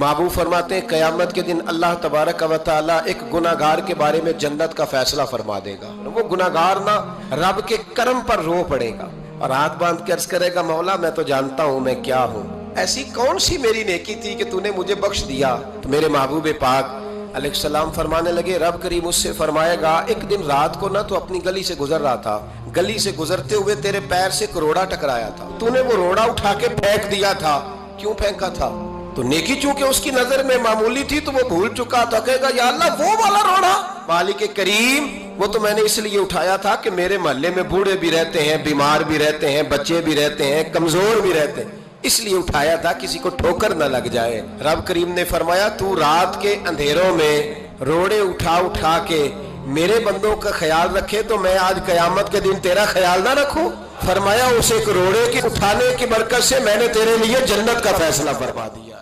महबूब फरमाते हैं क़यामत के दिन अल्लाह तबारक व तआला एक गुनाहगार के बारे में जन्नत का फैसला फरमा देगा। वो गुनाहगार ना रब के करम पर रो पड़ेगा और हाथ बांध के अर्ज करेगा, मौला मैं तो जानता हूँ मैं क्या हूँ, ऐसी कौन सी मेरी नेकी थी कि तूने मुझे बख्श दिया। तो मेरे महबूब पाक अलैहिस्सलाम फरमाने लगे, रब करीम उससे फरमाएगा, एक दिन रात को ना तो अपनी गली से गुजर रहा था, गली से गुजरते हुए तेरे पैर से एक रोड़ा टकराया था, तूने वो रोड़ा उठा के फेंक दिया था। क्यों फेंका था? तो नेकी चूंकि उसकी नजर में मामूली थी तो वो भूल चुका था। कहेगा या अल्लाह वो वाला रोड़ा, मालिक करीम वो तो मैंने इसलिए उठाया था कि मेरे मोहल्ले में बूढ़े भी रहते हैं, बीमार भी रहते हैं, बच्चे भी रहते हैं, कमजोर भी रहते हैं, इसलिए उठाया था किसी को ठोकर न लग जाए। रब करीम ने फरमाया तू रात के अंधेरों में रोड़े उठा उठा के मेरे बंदों का ख्याल रखे तो मैं आज कयामत के दिन तेरा ख्याल ना रखूं। फरमाया उस एक रोड़े के उठाने की बरकत से मैंने तेरे लिए जन्नत का फैसला फरमा दिया।